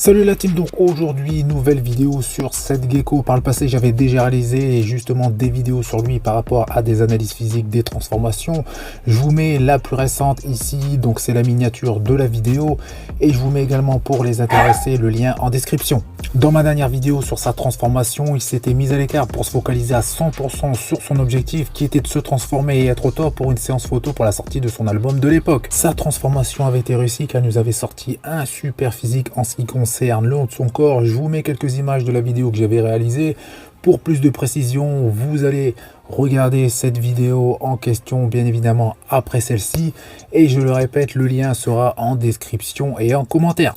Salut la team, donc aujourd'hui nouvelle vidéo sur Seth Gecko. Par le passé j'avais déjà réalisé justement des vidéos sur lui par rapport à des analyses physiques, des transformations. Je vous mets la plus récente ici, donc c'est la miniature de la vidéo, et je vous mets également pour les intéressés le lien en description. Dans ma dernière vidéo sur sa transformation, il s'était mis à l'écart pour se focaliser à 100% sur son objectif qui était de se transformer et être au top pour une séance photo pour la sortie de son album de l'époque. Sa transformation avait été réussie car il nous avait sorti un super physique en ce qui concerne le haut de son corps. Je vous mets quelques images de la vidéo que j'avais réalisée. Pour plus de précision, vous allez regarder cette vidéo en question bien évidemment après celle-ci. Et je le répète, le lien sera en description et en commentaire.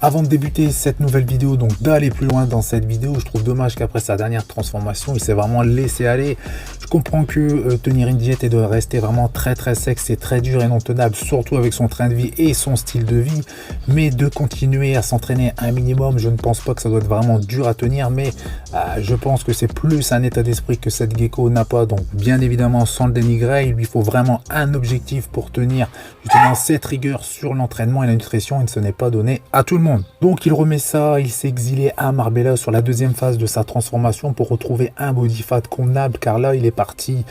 Avant de débuter cette nouvelle vidéo, donc d'aller plus loin dans cette vidéo, je trouve dommage qu'après sa dernière transformation, il s'est vraiment laissé aller. Je comprends que tenir une diète et de rester vraiment très sec, c'est très dur et non tenable, surtout avec son train de vie et son style de vie. Mais de continuer à s'entraîner un minimum, je ne pense pas que ça doit être vraiment dur à tenir, mais je pense que c'est plus un état d'esprit que Seth Gecko n'a pas. Donc bien évidemment, sans le dénigrer, il lui faut vraiment un objectif pour tenir justement cette rigueur sur l'entraînement et la nutrition, et ce n'est pas donné à tout le monde. Donc il remet ça, il s'est exilé à Marbella sur la deuxième phase de sa transformation pour retrouver un body fat convenable, car là il est parti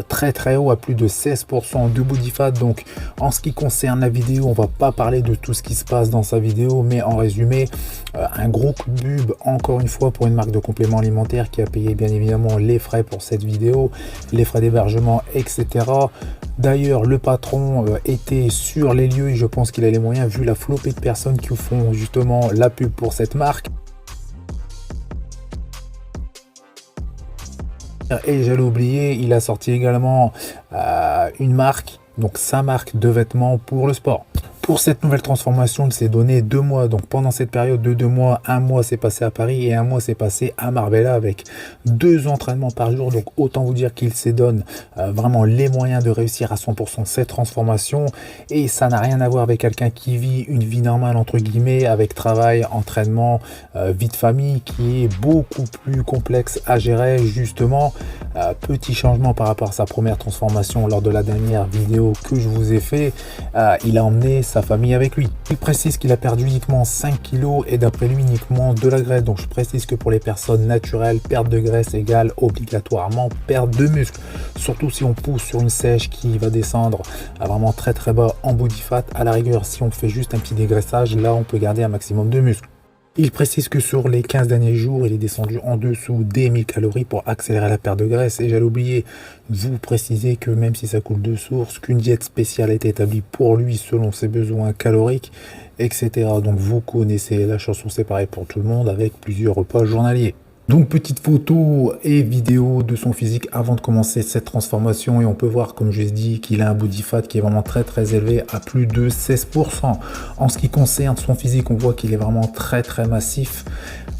très haut à plus de 16% de body fat. Donc en ce qui concerne la vidéo, on va pas parler de tout ce qui se passe dans sa vidéo, mais en résumé, un gros coup de pub encore une fois pour une marque de compléments alimentaires qui a payé bien évidemment les frais pour cette vidéo, les frais d'hébergement, etc. D'ailleurs, le patron était sur les lieux et je pense qu'il a les moyens vu la flopée de personnes qui font justement la pub pour cette marque. Et j'allais oublier, il a sorti également une marque, donc sa marque de vêtements pour le sport. Pour cette nouvelle transformation, il s'est donné 2 mois. Donc pendant cette période de 2 mois, un mois s'est passé à Paris et un mois s'est passé à Marbella avec 2 entraînements par jour. Donc autant vous dire qu'il s'est donné vraiment les moyens de réussir à 100% cette transformation. Et ça n'a rien à voir avec quelqu'un qui vit une vie normale entre guillemets, avec travail, entraînement, vie de famille qui est beaucoup plus complexe à gérer justement. Petit changement par rapport à sa première transformation lors de la dernière vidéo que je vous ai fait. Il a emmené sa famille avec lui. Il précise qu'il a perdu uniquement 5 kilos et d'après lui uniquement de la graisse. Donc je précise que pour les personnes naturelles, perte de graisse égale obligatoirement perte de muscle. Surtout si on pousse sur une sèche qui va descendre à vraiment très bas en body fat. À la rigueur, si on fait juste un petit dégraissage, là on peut garder un maximum de muscle. Il précise que sur les 15 derniers jours, il est descendu en dessous des 1000 calories pour accélérer la perte de graisse. Et j'allais oublier de vous préciser que même si ça coule de source, qu'une diète spéciale est établie pour lui selon ses besoins caloriques, etc. Donc vous connaissez la chanson, c'est pareil pour tout le monde avec plusieurs repas journaliers. Donc petite photo et vidéo de son physique avant de commencer cette transformation et on peut voir comme je l'ai dit qu'il a un body fat qui est vraiment très élevé à plus de 16%. En ce qui concerne son physique, on voit qu'il est vraiment très massif.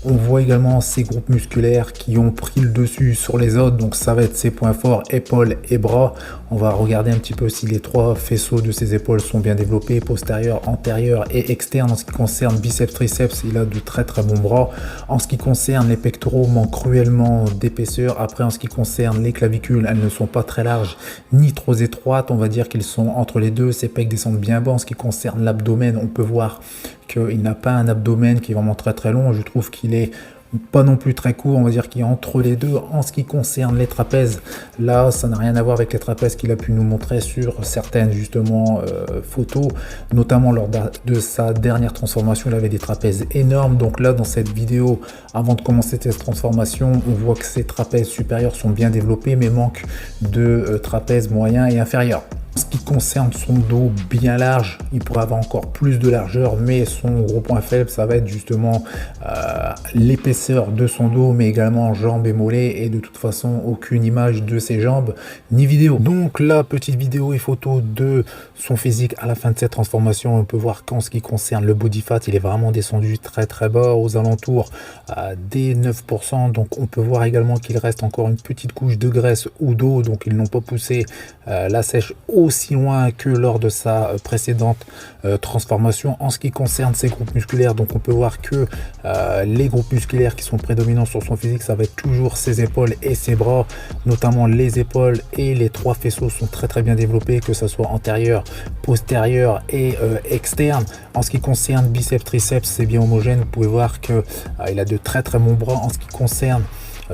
On voit également ses groupes musculaires qui ont pris le dessus sur les autres, donc ça va être ses points forts, épaules et bras. On va regarder un petit peu si les 3 faisceaux de ses épaules sont bien développés, postérieur, antérieur et externe. En ce qui concerne biceps, triceps, il a de très bons bras. En ce qui concerne les pectoraux, manque cruellement d'épaisseur. Après, en ce qui concerne les clavicules, elles ne sont pas très larges ni trop étroites. On va dire qu'ils sont entre les deux. Ses pecs descendent bien bas. En ce qui concerne l'abdomen, on peut voir qu'il n'a pas un abdomen qui est vraiment très long. Je trouve qu'il est pas non plus très court, on va dire qu'il est entre les deux. En ce qui concerne les trapèzes, là ça n'a rien à voir avec les trapèzes qu'il a pu nous montrer sur certaines justement photos, notamment lors de sa dernière transformation. Il avait des trapèzes énormes, donc là dans cette vidéo, avant de commencer cette transformation, on voit que ses trapèzes supérieurs sont bien développés mais manque de trapèzes moyens et inférieurs. En ce qui concerne son dos bien large, il pourrait avoir encore plus de largeur, mais son gros point faible, ça va être justement l'épaisseur de son dos, mais également jambes et mollets, et de toute façon, aucune image de ses jambes, ni vidéo. Donc la petite vidéo et photo de son physique à la fin de cette transformation, on peut voir qu'en ce qui concerne le body fat, il est vraiment descendu très très bas, aux alentours des 9%. Donc on peut voir également qu'il reste encore une petite couche de graisse ou d'eau, donc ils n'ont pas poussé la sèche aussi loin que lors de sa précédente transformation. En ce qui concerne ses groupes musculaires, donc on peut voir que les groupes musculaires qui sont prédominants sur son physique, ça va être toujours ses épaules et ses bras, notamment les épaules et les trois faisceaux sont très très bien développés, que ce soit antérieur, postérieur et externe. En ce qui concerne biceps, triceps, c'est bien homogène. Vous pouvez voir que il a de très très bons bras. En ce qui concerne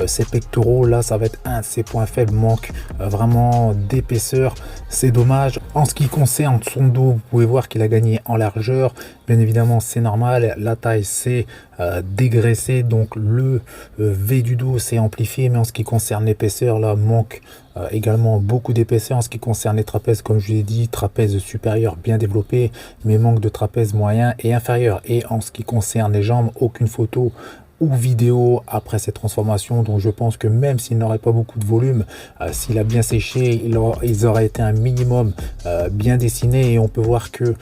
ses pectoraux, là ça va être un de ses points faibles, manque vraiment d'épaisseur, c'est dommage. En ce qui concerne son dos, vous pouvez voir qu'il a gagné en largeur, bien évidemment c'est normal, la taille s'est dégraissée, donc le V du dos s'est amplifié, mais en ce qui concerne l'épaisseur, là manque également beaucoup d'épaisseur. En ce qui concerne les trapèzes, comme je l'ai dit, trapèze supérieur bien développé, mais manque de trapèze moyen et inférieur. Et en ce qui concerne les jambes, aucune photo ou vidéo après cette transformation, donc je pense que même s'il n'aurait pas beaucoup de volume, s'il a bien séché, ils auraient été un minimum bien dessinés. Et on peut voir que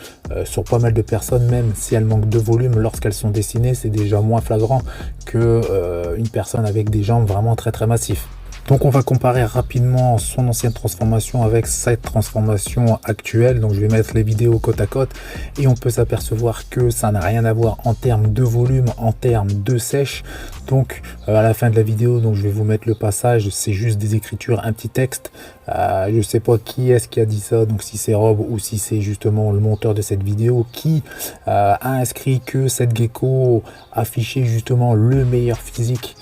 sur pas mal de personnes, même si elles manquent de volume, lorsqu'elles sont dessinées, c'est déjà moins flagrant que une personne avec des jambes vraiment très très massifs. Donc on va comparer rapidement son ancienne transformation avec cette transformation actuelle. Donc je vais mettre les vidéos côte à côte et on peut s'apercevoir que ça n'a rien à voir en termes de volume, en termes de sèche. Donc à la fin de la vidéo, donc je vais vous mettre le passage, c'est juste des écritures, un petit texte. Je sais pas qui est-ce qui a dit ça, donc si c'est Rob ou si c'est justement le monteur de cette vidéo qui a inscrit que cette gecko affichait justement le meilleur physique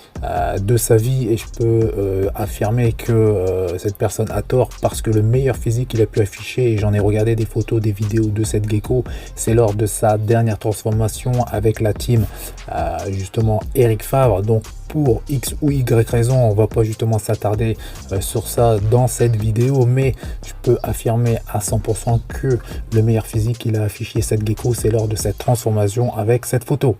de sa vie. Et je peux affirmer que cette personne a tort, parce que le meilleur physique qu'il a pu afficher, et j'en ai regardé des photos, des vidéos de cette gecko, c'est lors de sa dernière transformation avec la team justement Eric Favre. Donc pour X ou Y raison, on va pas justement s'attarder sur ça dans cette vidéo, mais je peux affirmer à 100% que le meilleur physique qu'il a affiché cette gecko, c'est lors de cette transformation avec cette photo.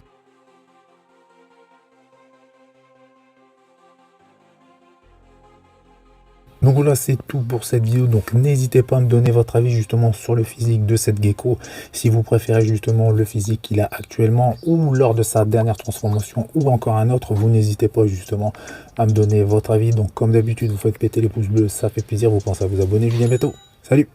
Donc voilà, c'est tout pour cette vidéo. Donc n'hésitez pas à me donner votre avis justement sur le physique de cette gecko, si vous préférez justement le physique qu'il a actuellement ou lors de sa dernière transformation ou encore un autre. Vous n'hésitez pas justement à me donner votre avis. Donc comme d'habitude, vous faites péter les pouces bleus, ça fait plaisir. Vous pensez à vous abonner. Je vous dis à bientôt. Salut!